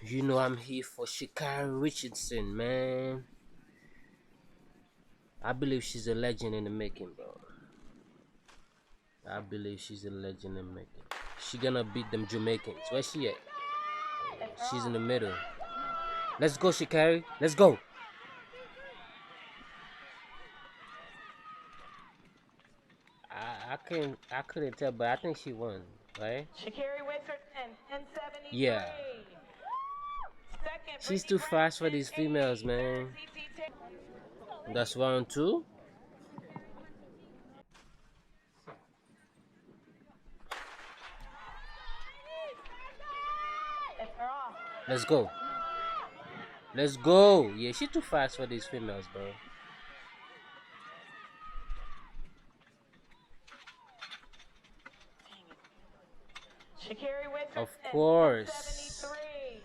You know I'm here for Sha'Carri Richardson, man. I believe she's a legend in the making, bro. I believe she's a legend in the making. She gonna beat them Jamaicans. Where she at? She's in the middle. Let's go, Sha'Carri. Let's go. I couldn't tell, but I think she won, right? Sha'Carri Richardson, 1073. Yeah. Second, She's Brittany too Brown, fast for these 1080. females, man. Third, CT That's round two. It's her off. Let's go. Let's go. Yeah, she's too fast for these females, bro. Sha'Carri Richardson, Of course. 1073.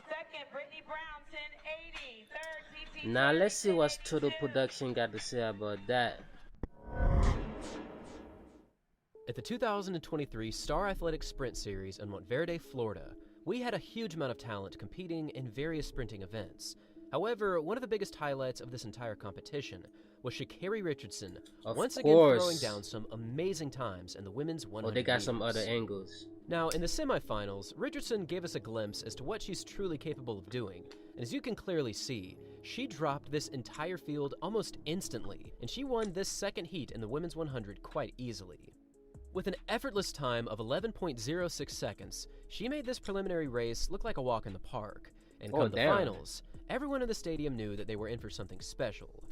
Second, Brittany Brown, 1080. Third, CT Now let's see what Total Production got to say about that. At the 2023 Star Athletics Sprint Series in Monteverde, Florida, we had a huge amount of talent competing in various sprinting events. However, one of the biggest highlights of this entire competition was Sha'Carri Richardson once again throwing down some amazing times in the women's 100 Oh, they got meters. some other angles. Now, in the semifinals, Richardson gave us a glimpse as to what she's truly capable of doing, and as you can clearly see, she dropped this entire field almost instantly, and she won this second heat in the women's 100 quite easily. With an effortless time of 11.06 seconds, she made this preliminary race look like a walk in the park, and come the finals, everyone in the stadium knew that they were in for something special.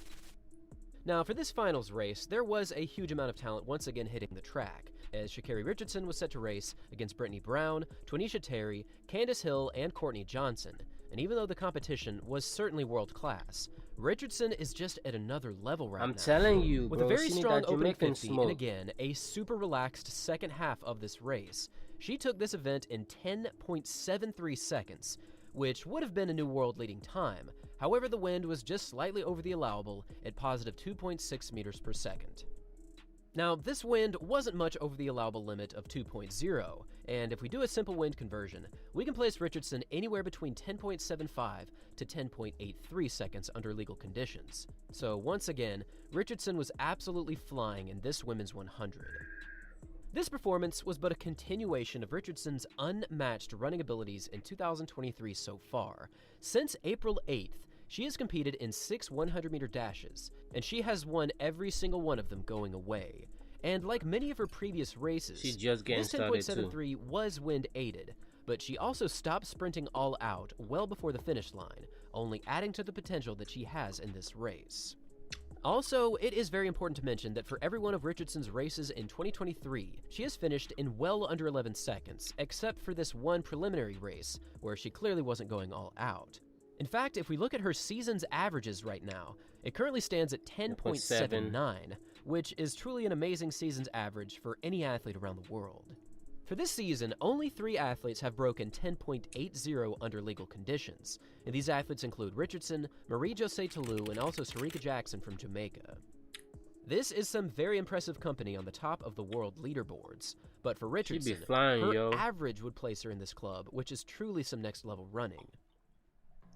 Now, for this finals race, there was a huge amount of talent once again hitting the track, as Sha'Carri Richardson was set to race against Brittany Brown, Twanisha Terry, Candace Hill, and Courtney Johnson. And even though the competition was certainly world-class, Richardson is just at another level right now. I'm telling you, bro. With a very strong opening 50 smoke. and again, a super relaxed second half of this race, she took this event in 10.73 seconds, which would have been a new world-leading time. However, the wind was just slightly over the allowable at positive 2.6 meters per second. Now, this wind wasn't much over the allowable limit of 2.0, and if we do a simple wind conversion, we can place Richardson anywhere between 10.75 to 10.83 seconds under legal conditions. So once again, Richardson was absolutely flying in this women's 100. This performance was but a continuation of Richardson's unmatched running abilities in 2023 so far. Since April 8th, she has competed in 6 100-meter dashes, and she has won every single one of them going away. And like many of her previous races, she's just getting this 10.73 was wind-aided, but she also stopped sprinting all out well before the finish line, only adding to the potential that she has in this race. Also, it is very important to mention that for every one of Richardson's races in 2023, she has finished in well under 11 seconds, except for this one preliminary race, where she clearly wasn't going all out. In fact, if we look at her season's averages right now, it currently stands at 10.79, which is truly an amazing season's average for any athlete around the world. For this season, only 3 athletes have broken 10.80 under legal conditions, and these athletes include Richardson, Marie-Josée Toulouse, and also Sarika Jackson from Jamaica. This is some very impressive company on the top of the world leaderboards, but for Richardson, her average would place her in this club, which is truly some next-level running.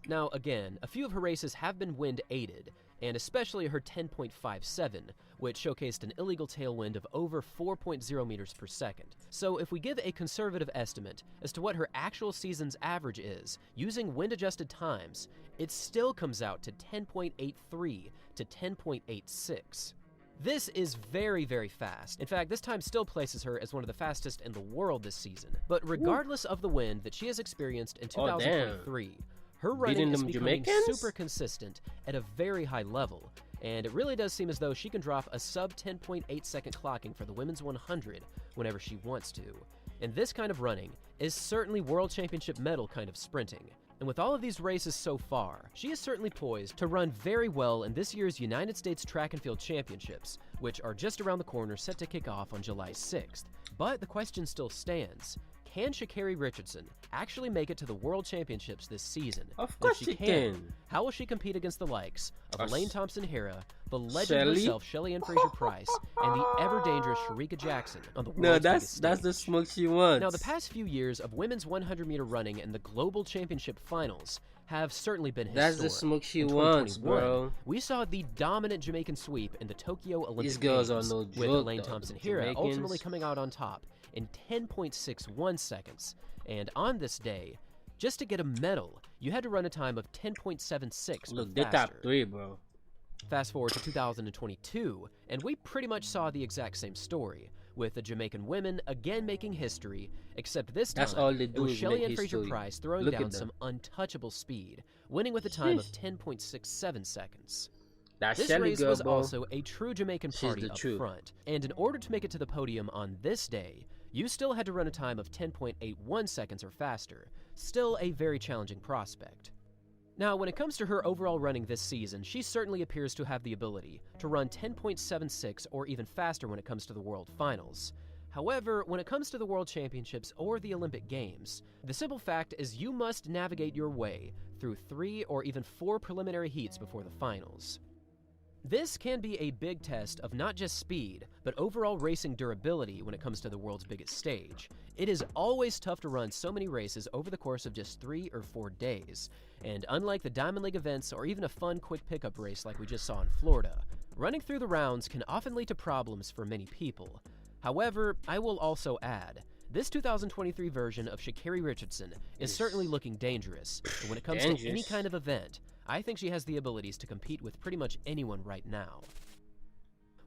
Now, again, a few of her races have been wind-aided, and especially her 10.57, which showcased an illegal tailwind of over 4.0 meters per second. So if we give a conservative estimate as to what her actual season's average is, using wind-adjusted times, it still comes out to 10.83 to 10.86. This is very, very fast. In fact, this time still places her as one of the fastest in the world this season. But regardless of the wind that she has experienced in 2023, her running is becoming super consistent at a very high level, and it really does seem as though she can drop a sub 10.8 second clocking for the women's 100 whenever she wants to. And this kind of running is certainly world championship medal kind of sprinting. And with all of these races so far, she is certainly poised to run very well in this year's United States Track and Field Championships, which are just around the corner set to kick off on July 6th. But the question still stands. can Sha'Carri Richardson actually make it to the World Championships this season? Of And if course she can. How will she compete against the likes of Us. Elaine Thompson-Herah, the legend Shelly? herself, Shelly Ann Fraser-Price, and the ever-dangerous Sharika Jackson on the world's No, biggest that's the stage? smoke she wants. Now, the past few years of women's 100-meter running and the Global Championship finals have certainly been historic. That's the smoke she In wants, 2021, bro. we saw the dominant Jamaican sweep in the Tokyo Olympic These girls Games, are no with joke, Elaine though. Thompson-Herah Jamaicans. ultimately coming out on top in 10.61 seconds. And on this day, just to get a medal, you had to run a time of 10.76 Look, or they faster. top 3, bro. Fast forward to 2022, and we pretty much saw the exact same story, with the Jamaican women again making history, except this time That's all they it do was is Shelly make Ann history. Fraser-Price throwing Look at down them. some untouchable speed, winning with a time of Sheesh. 10.67 seconds. That This Shelly race girl, was bro. also a true Jamaican She's party the up truth. front, and in order to make it to the podium on this day, you still had to run a time of 10.81 seconds or faster, still a very challenging prospect. Now, when it comes to her overall running this season, she certainly appears to have the ability to run 10.76 or even faster when it comes to the World Finals. However, when it comes to the World Championships or the Olympic Games, the simple fact is you must navigate your way through 3 or even 4 preliminary heats before the finals. This can be a big test of not just speed, but overall racing durability when it comes to the world's biggest stage. It is always tough to run so many races over the course of just 3 or 4 days, and unlike the Diamond League events or even a fun quick pickup race like we just saw in Florida, running through the rounds can often lead to problems for many people. However, I will also add, this 2023 version of Sha'Carri Richardson is certainly looking dangerous, and when it comes to any Dangerous? kind of event, I think she has the abilities to compete with pretty much anyone right now.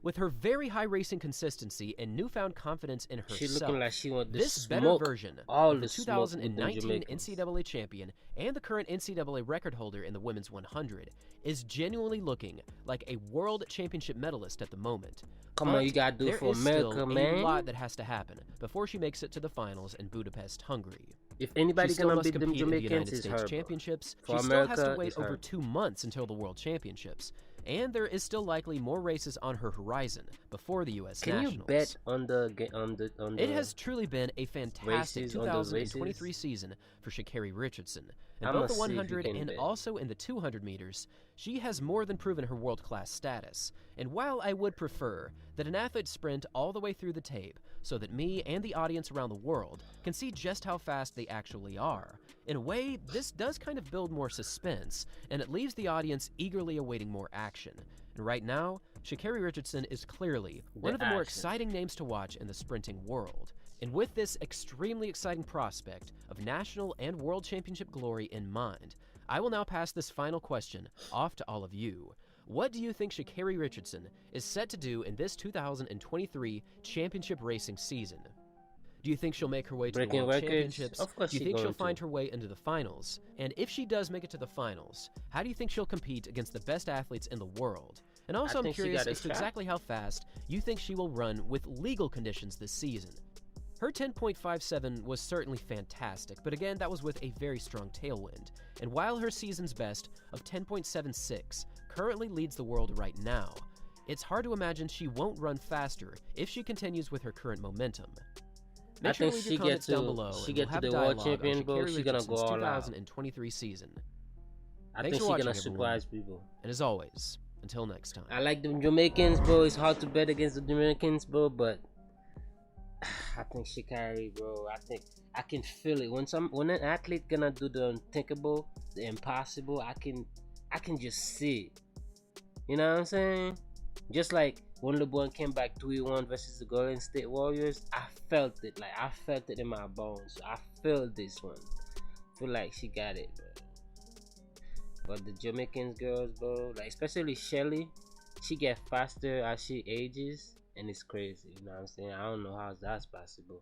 With her very high racing consistency and newfound confidence in She herself, looking like she want this this better smoke. version all of the the smoke with them 2019 Jamaicans. NCAA champion and the current NCAA record holder in the women's 100 is genuinely looking like a world championship medalist at the moment. Come But on, you gotta do it there for is America, still man. a lot that has to happen before she makes it to the finals in Budapest, Hungary. If She anybody still gonna must beat them compete in the Jamaicans, United it's States her, bro. Championships. For She still has to America, wait it's over her. 2 months until the World Championships, and there is still likely more races on her horizon before the U.S. Can Nationals. you bet on the It has truly been a fantastic races, on those 2023 races? season for Sha'Carri Richardson. In I'ma both the see if you 100 can and bet. also in the 200 meters, she has more than proven her world-class status. And while I would prefer that an athlete sprint all the way through the tape so that me and the audience around the world can see just how fast they actually are, in a way, this does kind of build more suspense, and it leaves the audience eagerly awaiting more action. And right now, Sha'Carri Richardson is clearly one of the more action. exciting names to watch in the sprinting world. And with this extremely exciting prospect of national and world championship glory in mind, I will now pass this final question off to all of you. What do you think Sha'Carri Richardson is set to do in this 2023 championship racing season? Do you think she'll make her way to Breaking the World records? Championships? Of course Do you she think she'll going find to. her way into the finals? And if she does make it to the finals, how do you think she'll compete against the best athletes in the world? And also, I'm think she curious got a as to shot. exactly how fast you think she will run with legal conditions this season. Her 10.57 was certainly fantastic, but again, that was with a very strong tailwind. And while her season's best of 10.76 currently leads the world right now, it's hard to imagine she won't run faster if she continues with her current momentum. Make I sure to think leave she your comments get down to- below, she and get we'll to have the a world dialogue champion, on bro, Sha'Carri she gonna Richardson's go all out. 2023 season. I Thanks think for she's gonna watching, everyone. surprise people. And as always, until next time. I like the Jamaicans, bro. It's hard to bet against the Jamaicans, bro, but I think Sha'Carri, bro. I think I can feel it when an athlete gonna do the unthinkable, the impossible. I can just see it. You know what I'm saying? Just like when LeBron came back 2-1 versus the Golden State Warriors, I felt it. Like I felt it in my bones. I feel this one. Feel like she got it, bro. But the Jamaicans girls, bro, like especially Shelly, she get faster as she ages, and it's crazy. You know what I'm saying? I don't know how that's possible.